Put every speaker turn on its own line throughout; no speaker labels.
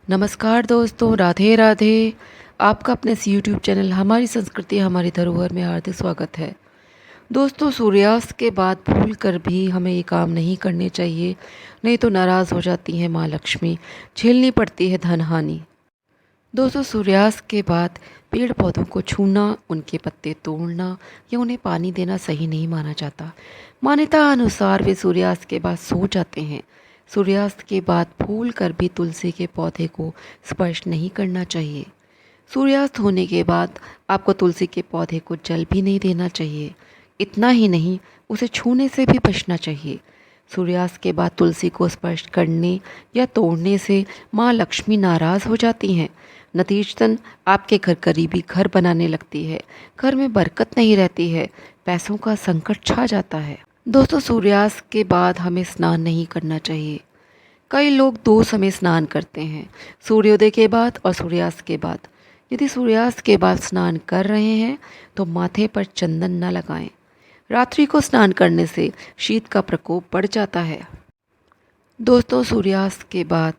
नमस्कार दोस्तों, राधे राधे। आपका अपने इस यूट्यूब चैनल हमारी संस्कृति हमारी धरोहर में हार्दिक स्वागत है। दोस्तों, सूर्यास्त के बाद भूल कर भी हमें ये काम नहीं करने चाहिए, नहीं तो नाराज़ हो जाती हैं माँ लक्ष्मी, झेलनी पड़ती है धन हानि। दोस्तों, सूर्यास्त के बाद पेड़ पौधों को छूना, उनके पत्ते तोड़ना या उन्हें पानी देना सही नहीं माना जाता। मान्यता अनुसार वे सूर्यास्त के बाद सो जाते हैं। सूर्यास्त के बाद भूल कर भी तुलसी के पौधे को स्पर्श नहीं करना चाहिए। सूर्यास्त होने के बाद आपको तुलसी के पौधे को जल भी नहीं देना चाहिए। इतना ही नहीं, उसे छूने से भी बचना चाहिए। सूर्यास्त के बाद तुलसी को स्पर्श करने या तोड़ने से माँ लक्ष्मी नाराज़ हो जाती हैं। नतीजतन आपके घर करीबी घर बनाने लगती है, घर में बरकत नहीं रहती है, पैसों का संकट छा जाता है। दोस्तों, सूर्यास्त के बाद हमें स्नान नहीं करना चाहिए। कई लोग दो समय स्नान करते हैं, सूर्योदय के बाद और सूर्यास्त के बाद। यदि सूर्यास्त के बाद स्नान कर रहे हैं तो माथे पर चंदन न लगाएं। रात्रि को स्नान करने से शीत का प्रकोप बढ़ जाता है। दोस्तों, सूर्यास्त के बाद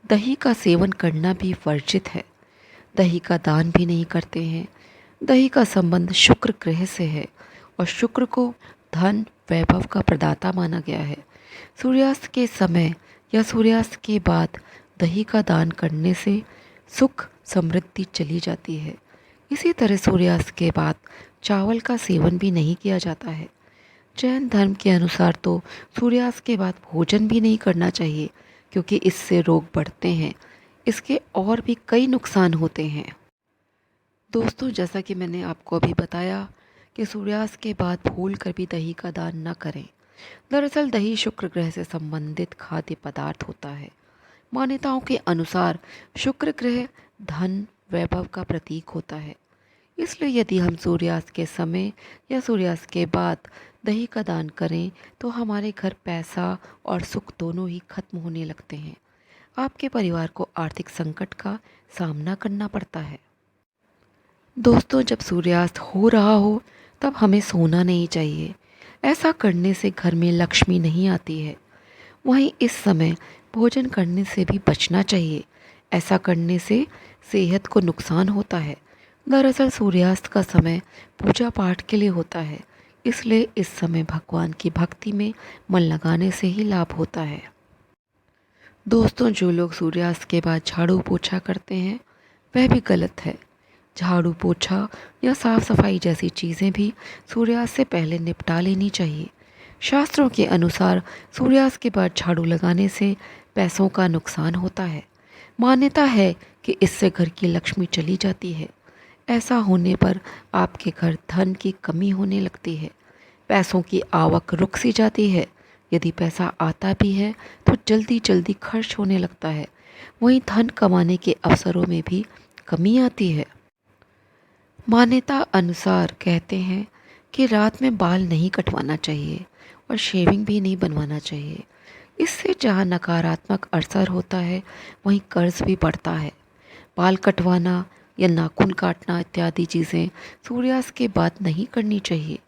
दही का सेवन करना भी वर्जित है। दही का दान भी नहीं करते हैं। दही का संबंध शुक्र ग्रह से है और शुक्र को धन वैभव का प्रदाता माना गया है। सूर्यास्त के समय या सूर्यास्त के बाद दही का दान करने से सुख समृद्धि चली जाती है। इसी तरह सूर्यास्त के बाद चावल का सेवन भी नहीं किया जाता है। जैन धर्म के अनुसार तो सूर्यास्त के बाद भोजन भी नहीं करना चाहिए, क्योंकि इससे रोग बढ़ते हैं। इसके और भी कई नुकसान होते हैं। दोस्तों, जैसा कि मैंने आपको अभी बताया कि सूर्यास्त के बाद भूल कर भी दही का दान न करें। दरअसल दही शुक्र ग्रह से संबंधित खाद्य पदार्थ होता है। मान्यताओं के अनुसार शुक्र ग्रह धन वैभव का प्रतीक होता है। इसलिए यदि हम सूर्यास्त के समय या सूर्यास्त के बाद दही का दान करें तो हमारे घर पैसा और सुख दोनों ही खत्म होने लगते हैं। आपके परिवार को आर्थिक संकट का सामना करना पड़ता है। दोस्तों, जब सूर्यास्त हो रहा हो तब हमें सोना नहीं चाहिए। ऐसा करने से घर में लक्ष्मी नहीं आती है। वहीं इस समय भोजन करने से भी बचना चाहिए। ऐसा करने से सेहत को नुकसान होता है। दरअसल सूर्यास्त का समय पूजा पाठ के लिए होता है, इसलिए इस समय भगवान की भक्ति में मन लगाने से ही लाभ होता है। दोस्तों, जो लोग सूर्यास्त के बाद झाड़ू पोछा करते हैं वह भी गलत है। झाड़ू पोछा या साफ सफाई जैसी चीज़ें भी सूर्यास्त से पहले निपटा लेनी चाहिए। शास्त्रों के अनुसार सूर्यास्त के बाद झाड़ू लगाने से पैसों का नुकसान होता है। मान्यता है कि इससे घर की लक्ष्मी चली जाती है। ऐसा होने पर आपके घर धन की कमी होने लगती है। पैसों की आवक रुक सी जाती है। यदि पैसा आता भी है तो जल्दी जल्दी खर्च होने लगता है। वहीं धन कमाने के अवसरों में भी कमी आती है। मान्यता अनुसार कहते हैं कि रात में बाल नहीं कटवाना चाहिए और शेविंग भी नहीं बनवाना चाहिए। इससे जहाँ नकारात्मक असर होता है वहीं कर्ज भी बढ़ता है। बाल कटवाना या नाखून काटना इत्यादि चीज़ें सूर्यास्त के बाद नहीं करनी चाहिए।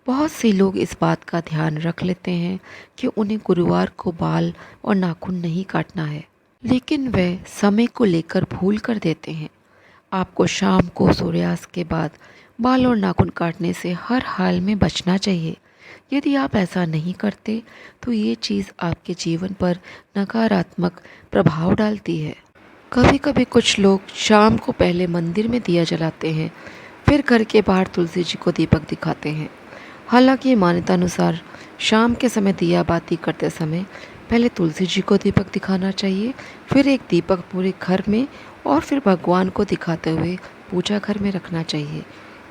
बहुत से लोग इस बात का ध्यान रख लेते हैं कि उन्हें गुरुवार को बाल और नाखून नहीं काटना है, लेकिन वे समय को लेकर भूल कर देते हैं। आपको शाम को सूर्यास्त के बाद बाल और नाखून काटने से हर हाल में बचना चाहिए। यदि आप ऐसा नहीं करते तो ये चीज़ आपके जीवन पर नकारात्मक प्रभाव डालती है। कभी कभी कुछ लोग शाम को पहले मंदिर में दिया जलाते हैं, फिर घर के बाहर तुलसी जी को दीपक दिखाते हैं। हालांकि मान्यता अनुसार शाम के समय दिया बाती करते समय पहले तुलसी जी को दीपक दिखाना चाहिए, फिर एक दीपक पूरे घर में और फिर भगवान को दिखाते हुए पूजा घर में रखना चाहिए।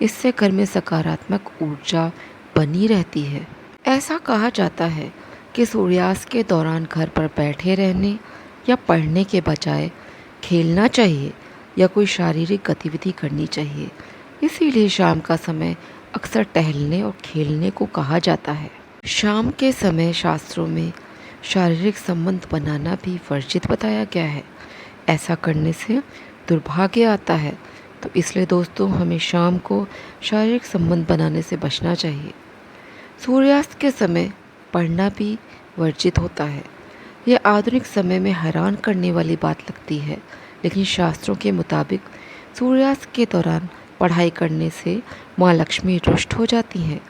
इससे घर में सकारात्मक ऊर्जा बनी रहती है। ऐसा कहा जाता है कि सूर्यास्त के दौरान घर पर बैठे रहने या पढ़ने के बजाय खेलना चाहिए या कोई शारीरिक गतिविधि करनी चाहिए। इसीलिए शाम का समय अक्सर टहलने और खेलने को कहा जाता है। शाम के समय शास्त्रों में शारीरिक संबंध बनाना भी वर्जित बताया गया है। ऐसा करने से दुर्भाग्य आता है, तो इसलिए दोस्तों हमें शाम को शारीरिक संबंध बनाने से बचना चाहिए। सूर्यास्त के समय पढ़ना भी वर्जित होता है। यह आधुनिक समय में हैरान करने वाली बात लगती है, लेकिन शास्त्रों के मुताबिक सूर्यास्त के दौरान पढ़ाई करने से माँ लक्ष्मी रुष्ट हो जाती हैं।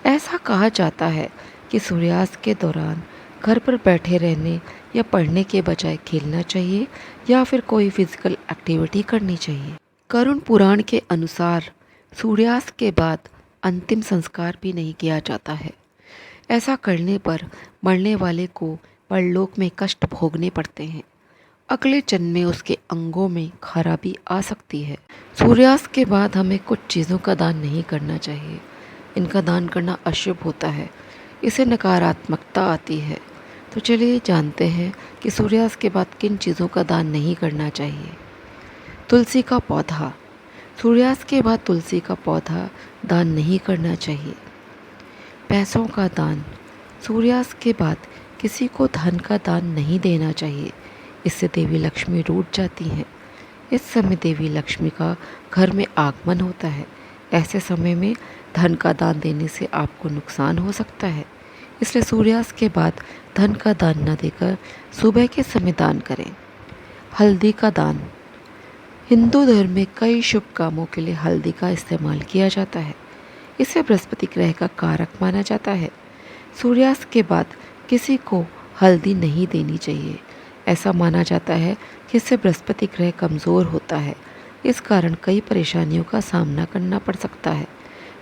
ऐसा कहा जाता है कि सूर्यास्त के दौरान घर पर बैठे रहने या पढ़ने के बजाय खेलना चाहिए या फिर कोई फिजिकल एक्टिविटी करनी चाहिए। करुण पुराण के अनुसार सूर्यास्त के बाद अंतिम संस्कार भी नहीं किया जाता है। ऐसा करने पर मरने वाले को परलोक में कष्ट भोगने पड़ते हैं। अगले जन्म में उसके अंगों में खराबी आ सकती है। सूर्यास्त के बाद हमें कुछ चीज़ों का दान नहीं करना चाहिए। इनका दान करना अशुभ होता है, इससे नकारात्मकता आती है। तो चलिए जानते हैं कि सूर्यास्त के बाद किन चीज़ों का दान नहीं करना चाहिए। तुलसी का पौधा। सूर्यास्त के बाद तुलसी का पौधा दान नहीं करना चाहिए। पैसों का दान। सूर्यास्त के बाद किसी को धन का दान नहीं देना चाहिए, इससे देवी लक्ष्मी रूठ जाती हैं। इस समय देवी लक्ष्मी का घर में आगमन होता है। ऐसे समय में धन का दान देने से आपको नुकसान हो सकता है, इसलिए सूर्यास्त के बाद धन का दान न देकर सुबह के समय दान करें। हल्दी का दान। हिंदू धर्म में कई शुभ कामों के लिए हल्दी का इस्तेमाल किया जाता है। इसे बृहस्पति ग्रह का कारक माना जाता है। सूर्यास्त के बाद किसी को हल्दी नहीं देनी चाहिए। ऐसा माना जाता है कि इससे बृहस्पति ग्रह कमज़ोर होता है। इस कारण कई परेशानियों का सामना करना पड़ सकता है।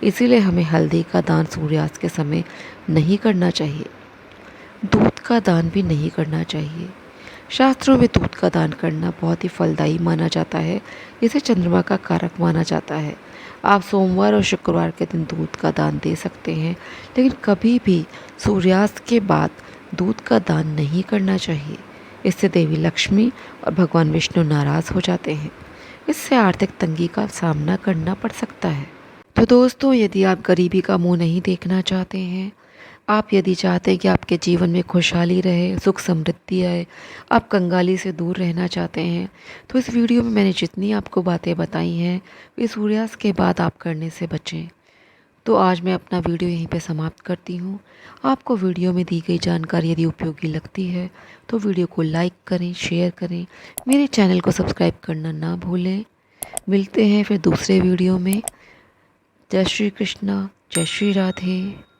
इसीलिए हमें हल्दी का दान सूर्यास्त के समय नहीं करना चाहिए। दूध का दान भी नहीं करना चाहिए। शास्त्रों में दूध का दान करना बहुत ही फलदायी माना जाता है। इसे चंद्रमा का कारक माना जाता है। आप सोमवार और शुक्रवार के दिन दूध का दान दे सकते हैं, लेकिन कभी भी सूर्यास्त के बाद दूध का दान नहीं करना चाहिए। इससे देवी लक्ष्मी और भगवान विष्णु नाराज़ हो जाते हैं। इससे आर्थिक तंगी का सामना करना पड़ सकता है। तो दोस्तों, यदि आप गरीबी का मुंह नहीं देखना चाहते हैं, आप यदि चाहते हैं कि आपके जीवन में खुशहाली रहे, सुख समृद्धि आए, आप कंगाली से दूर रहना चाहते हैं, तो इस वीडियो में मैंने जितनी आपको बातें बताई हैं वे सूर्यास्त के बाद आप करने से बचें। तो आज मैं अपना वीडियो यहीं पे समाप्त करती हूँ। आपको वीडियो में दी गई जानकारी यदि उपयोगी लगती है तो वीडियो को लाइक करें, शेयर करें, मेरे चैनल को सब्सक्राइब करना ना भूलें। मिलते हैं फिर दूसरे वीडियो में। जय श्री कृष्णा, जय श्री राधे।